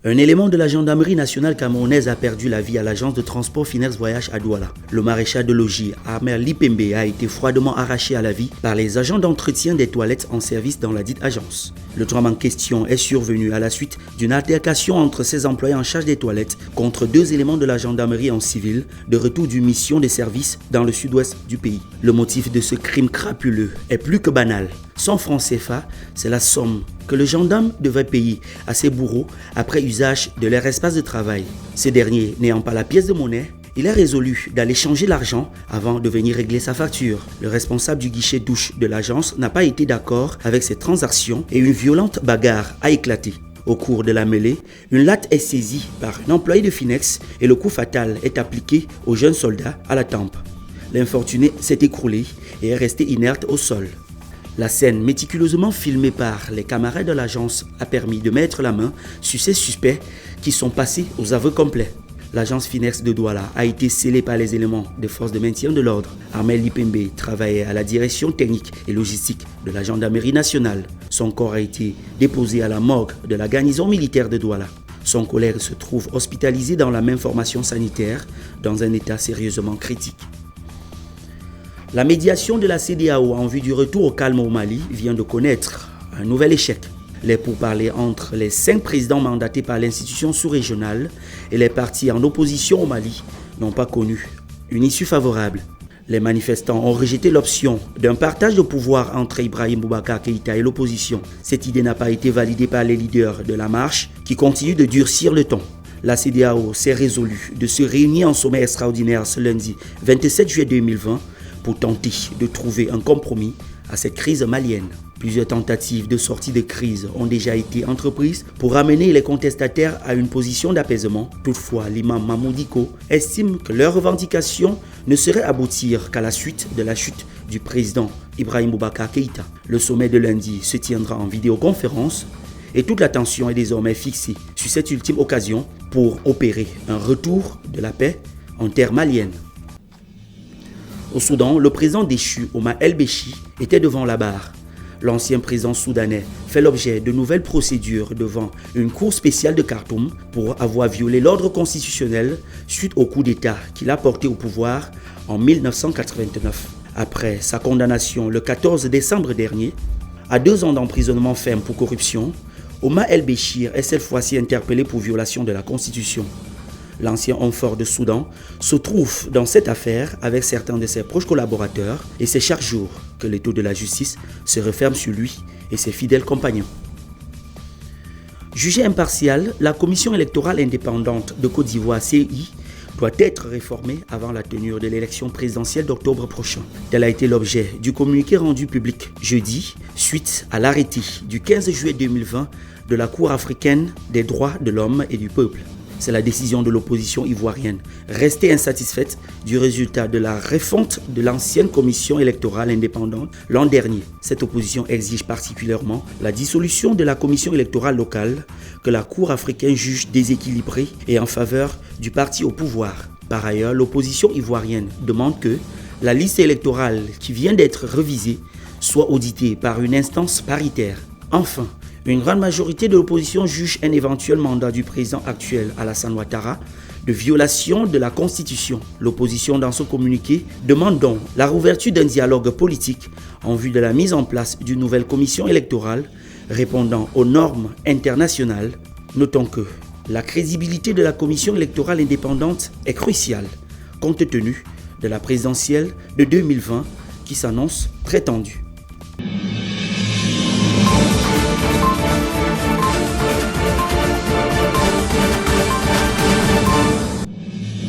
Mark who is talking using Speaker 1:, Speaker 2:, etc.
Speaker 1: Un élément de la gendarmerie nationale camerounaise a perdu la vie à l'agence de transport Finex Voyage à Douala. Le maréchal de logis, Ahmed Lipembe, a été froidement arraché à la vie par les agents d'entretien des toilettes en service dans la dite agence. Le drame en question est survenu à la suite d'une altercation entre ses employés en charge des toilettes contre deux éléments de la gendarmerie en civil de retour d'une mission de service dans le sud-ouest du pays. Le motif de ce crime crapuleux est plus que banal. 100 francs CFA, c'est la somme que le gendarme devait payer à ses bourreaux après usage de leur espace de travail. Ces derniers n'ayant pas la pièce de monnaie, il a résolu d'aller changer l'argent avant de venir régler sa facture. Le responsable du guichet douche de l'agence n'a pas été d'accord avec ces transactions et une violente bagarre a éclaté. Au cours de la mêlée, une latte est saisie par un employé de Finex et le coup fatal est appliqué au jeune soldat à la tempe. L'infortuné s'est écroulé et est resté inerte au sol. La scène méticuleusement filmée par les camarades de l'agence a permis de mettre la main sur ces suspects qui sont passés aux aveux complets. L'agence Finex de Douala a été scellée par les éléments des forces de maintien de l'ordre. Ahmed Lipembe travaillait à la direction technique et logistique de la gendarmerie nationale. Son corps a été déposé à la morgue de la garnison militaire de Douala. Son collègue se trouve hospitalisé dans la même formation sanitaire dans un état sérieusement critique. La médiation de la CEDEAO en vue du retour au calme au Mali vient de connaître un nouvel échec. Les pourparlers entre les 5 présidents mandatés par l'institution sous-régionale et les partis en opposition au Mali n'ont pas connu une issue favorable. Les manifestants ont rejeté l'option d'un partage de pouvoir entre Ibrahim Boubacar Keïta et l'opposition. Cette idée n'a pas été validée par les leaders de la marche qui continuent de durcir le ton. La CEDEAO s'est résolue de se réunir en sommet extraordinaire ce lundi 27 juillet 2020 pour tenter de trouver un compromis à cette crise malienne. Plusieurs tentatives de sortie de crise ont déjà été entreprises pour amener les contestataires à une position d'apaisement. Toutefois, l'imam Mamoudiko estime que leurs revendications ne seraient aboutir qu'à la suite de la chute du président Ibrahim Boubacar Keïta. Le sommet de lundi se tiendra en vidéoconférence et toute l'attention est désormais fixée sur cette ultime occasion pour opérer un retour de la paix en terre malienne. Au Soudan, le président déchu Omar El-Béchi était devant la barre. L'ancien président soudanais fait l'objet de nouvelles procédures devant une cour spéciale de Khartoum pour avoir violé l'ordre constitutionnel suite au coup d'État qu'il a porté au pouvoir en 1989. Après sa condamnation le 14 décembre dernier à 2 ans d'emprisonnement ferme pour corruption, Omar El-Béchir est cette fois-ci interpellé pour violation de la Constitution. L'ancien homme fort de Soudan se trouve dans cette affaire avec certains de ses proches collaborateurs et c'est chaque jour que l'étau de la justice se referme sur lui et ses fidèles compagnons. Jugée impartiale, la Commission électorale indépendante de Côte d'Ivoire, CEI, doit être réformée avant la tenue de l'élection présidentielle d'octobre prochain. Tel a été l'objet du communiqué rendu public jeudi suite à l'arrêté du 15 juillet 2020 de la Cour africaine des droits de l'homme et du peuple. C'est la décision de l'opposition ivoirienne, restée insatisfaite du résultat de la refonte de l'ancienne commission électorale indépendante l'an dernier. Cette opposition exige particulièrement la dissolution de la commission électorale locale que la Cour africaine juge déséquilibrée et en faveur du parti au pouvoir. Par ailleurs, l'opposition ivoirienne demande que la liste électorale qui vient d'être révisée soit auditée par une instance paritaire. Enfin, une grande majorité de l'opposition juge un éventuel mandat du président actuel Alassane Ouattara de violation de la Constitution. L'opposition dans son communiqué demande donc la réouverture d'un dialogue politique en vue de la mise en place d'une nouvelle commission électorale répondant aux normes internationales. Notons que la crédibilité de la commission électorale indépendante est cruciale compte tenu de la présidentielle de 2020 qui s'annonce très tendue.